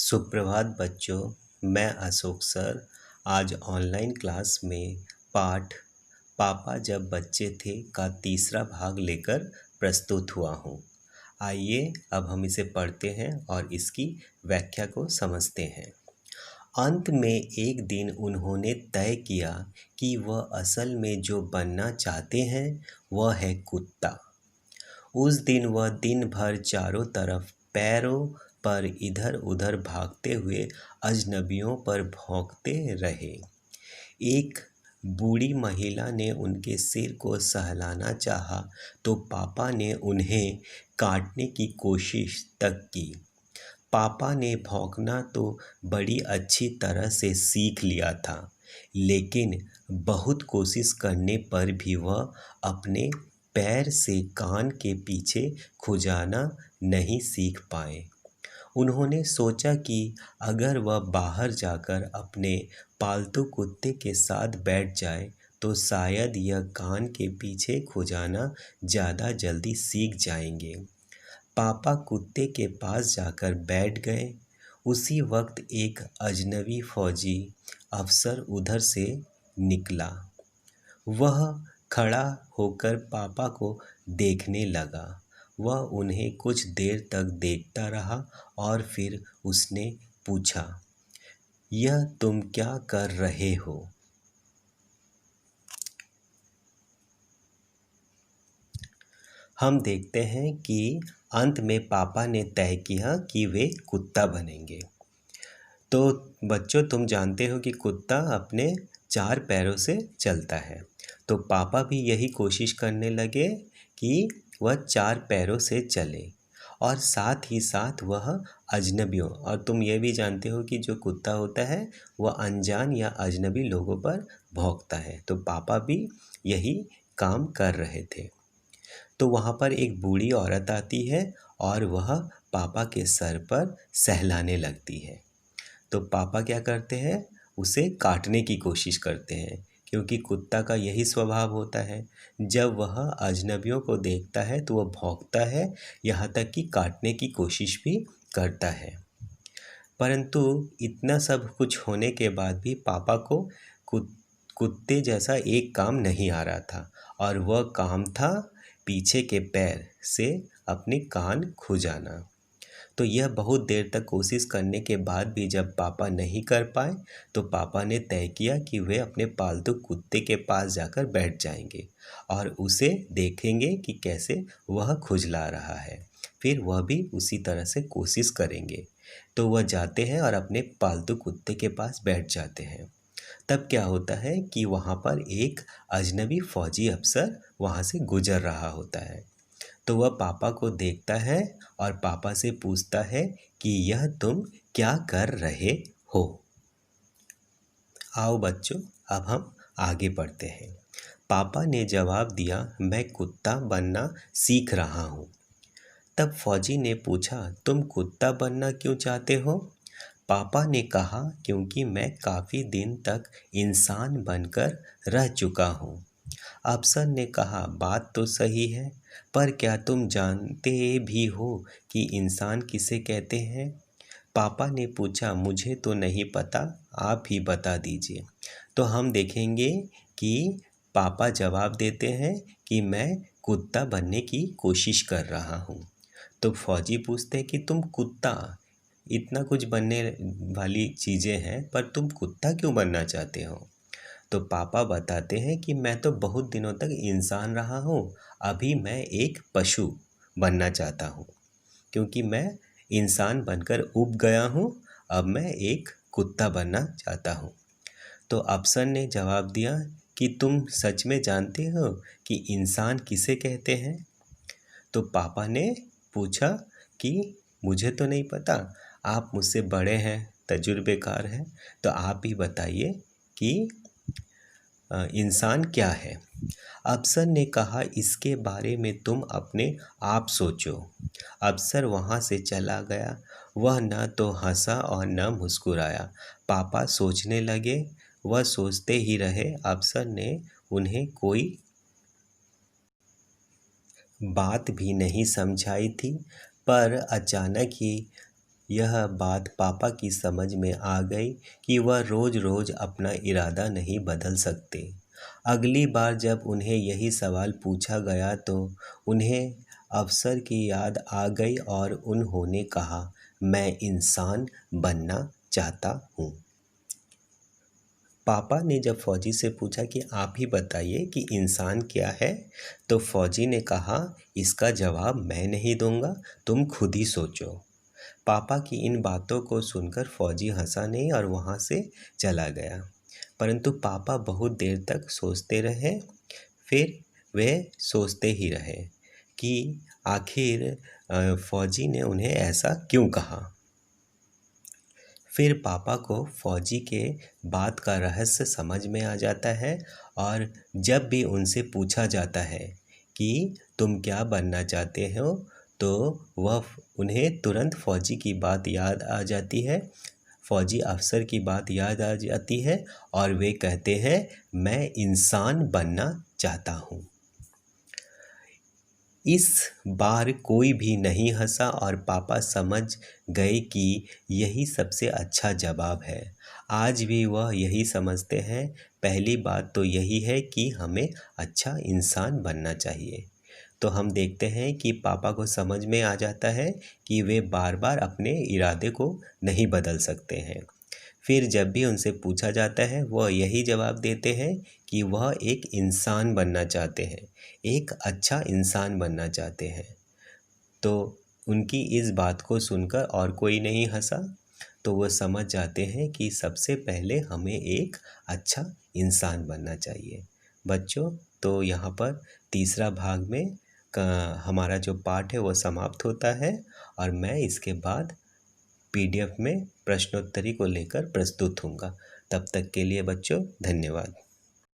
सुप्रभात बच्चों। मैं अशोक सर आज ऑनलाइन क्लास में पाठ पापा जब बच्चे थे का तीसरा भाग लेकर प्रस्तुत हुआ हूँ। आइए अब हम इसे पढ़ते हैं और इसकी व्याख्या को समझते हैं। अंत में एक दिन उन्होंने तय किया कि वह असल में जो बनना चाहते हैं वह है कुत्ता। उस दिन वह दिन भर चारों तरफ पैरों पर इधर उधर भागते हुए अजनबियों पर भौंकते रहे। एक बूढ़ी महिला ने उनके सिर को सहलाना चाहा तो पापा ने उन्हें काटने की कोशिश तक की। पापा ने भौंकना तो बड़ी अच्छी तरह से सीख लिया था, लेकिन बहुत कोशिश करने पर भी वह अपने पैर से कान के पीछे खुजाना नहीं सीख पाए। उन्होंने सोचा कि अगर वह बाहर जाकर अपने पालतू कुत्ते के साथ बैठ जाए तो शायद यह कान के पीछे खुजाना ज़्यादा जल्दी सीख जाएंगे। पापा कुत्ते के पास जाकर बैठ गए। उसी वक्त एक अजनबी फौजी अफसर उधर से निकला। वह खड़ा होकर पापा को देखने लगा। वह उन्हें कुछ देर तक देखता रहा और फिर उसने पूछा, यह तुम क्या कर रहे हो? हम देखते हैं कि अंत में पापा ने तय किया कि वे कुत्ता बनेंगे। तो बच्चों, तुम जानते हो कि कुत्ता अपने 4 पैरों से चलता है। तो पापा भी यही कोशिश करने लगे कि वह 4 पैरों से चले और साथ ही साथ वह अजनबियों, और तुम ये भी जानते हो कि जो कुत्ता होता है वह अनजान या अजनबी लोगों पर भौंकता है। तो पापा भी यही काम कर रहे थे। तो वहाँ पर एक बूढ़ी औरत आती है और वह पापा के सर पर सहलाने लगती है। तो पापा क्या करते हैं, उसे काटने की कोशिश करते हैं, क्योंकि कुत्ता का यही स्वभाव होता है। जब वह अजनबियों को देखता है तो वह भौंकता है, यहाँ तक कि काटने की कोशिश भी करता है। परंतु इतना सब कुछ होने के बाद भी पापा को कुत्ते जैसा एक काम नहीं आ रहा था, और वह काम था पीछे के पैर से अपने कान खुजाना। तो यह बहुत देर तक कोशिश करने के बाद भी जब पापा नहीं कर पाए तो पापा ने तय किया कि वे अपने पालतू कुत्ते के पास जाकर बैठ जाएंगे और उसे देखेंगे कि कैसे वह खुजला रहा है। फिर वह भी उसी तरह से कोशिश करेंगे। तो वह जाते हैं और अपने पालतू कुत्ते के पास बैठ जाते हैं। तब क्या होता है कि वहाँ पर एक अजनबी फौजी अफसर वहाँ से गुजर रहा होता है। तो वह पापा को देखता है और पापा से पूछता है कि यह तुम क्या कर रहे हो? आओ बच्चों, अब हम आगे बढ़ते हैं। पापा ने जवाब दिया, मैं कुत्ता बनना सीख रहा हूँ। तब फौजी ने पूछा, तुम कुत्ता बनना क्यों चाहते हो? पापा ने कहा, क्योंकि मैं काफ़ी दिन तक इंसान बनकर रह चुका हूँ। अफसर ने कहा, बात तो सही है, पर क्या तुम जानते भी हो कि इंसान किसे कहते हैं? पापा ने पूछा, मुझे तो नहीं पता, आप ही बता दीजिए। तो हम देखेंगे कि पापा जवाब देते हैं कि मैं कुत्ता बनने की कोशिश कर रहा हूँ। तो फौजी पूछते हैं कि तुम कुत्ता, इतना कुछ बनने वाली चीज़ें हैं, पर तुम कुत्ता क्यों बनना चाहते हो? तो पापा बताते हैं कि मैं तो बहुत दिनों तक इंसान रहा हूँ, अभी मैं एक पशु बनना चाहता हूँ, क्योंकि मैं इंसान बनकर ऊब गया हूँ, अब मैं एक कुत्ता बनना चाहता हूँ। तो अफसर ने जवाब दिया कि तुम सच में जानते हो कि इंसान किसे कहते हैं? तो पापा ने पूछा कि मुझे तो नहीं पता, आप मुझसे बड़े हैं, तजुर्बेकार हैं, तो आप ही बताइए कि इंसान क्या है? अफसर ने कहा, इसके बारे में तुम अपने आप सोचो। अफसर वहाँ से चला गया। वह न तो हंसा और न मुस्कुराया। पापा सोचने लगे। वह सोचते ही रहे। अफसर ने उन्हें कोई बात भी नहीं समझाई थी, पर अचानक ही यह बात पापा की समझ में आ गई कि वह रोज़-रोज़ अपना इरादा नहीं बदल सकते। अगली बार जब उन्हें यही सवाल पूछा गया तो उन्हें अफसर की याद आ गई और उन्होंने कहा, मैं इंसान बनना चाहता हूँ। पापा ने जब फौजी से पूछा कि आप ही बताइए कि इंसान क्या है, तो फौजी ने कहा, इसका जवाब मैं नहीं दूंगा, तुम खुद ही सोचो। पापा की इन बातों को सुनकर फौजी हंसा नहीं और वहाँ से चला गया। परंतु पापा बहुत देर तक सोचते रहे। फिर वे सोचते ही रहे कि आखिर फौजी ने उन्हें ऐसा क्यों कहा। फिर पापा को फौजी के बात का रहस्य समझ में आ जाता है और जब भी उनसे पूछा जाता है कि तुम क्या बनना चाहते हो, तो वह उन्हें तुरंत फौजी की बात याद आ जाती है, फौजी अफसर की बात याद आ जाती है और वे कहते हैं, मैं इंसान बनना चाहता हूँ। इस बार कोई भी नहीं हंसा और पापा समझ गए कि यही सबसे अच्छा जवाब है। आज भी वह यही समझते हैं। पहली बात तो यही है कि हमें अच्छा इंसान बनना चाहिए। तो हम देखते हैं कि पापा को समझ में आ जाता है कि वे बार-बार अपने इरादे को नहीं बदल सकते हैं। फिर जब भी उनसे पूछा जाता है, वह यही जवाब देते हैं कि वह एक इंसान बनना चाहते हैं, एक अच्छा इंसान बनना चाहते हैं। तो उनकी इस बात को सुनकर और कोई नहीं हंसा, तो वो समझ जाते हैं कि सबसे पहले हमें एक अच्छा इंसान बनना चाहिए। बच्चों, तो यहाँ पर तीसरा भाग में हमारा जो पाठ है वो समाप्त होता है और मैं इसके बाद पीडीएफ में प्रश्नोत्तरी को लेकर प्रस्तुत होऊंगा। तब तक के लिए बच्चों, धन्यवाद।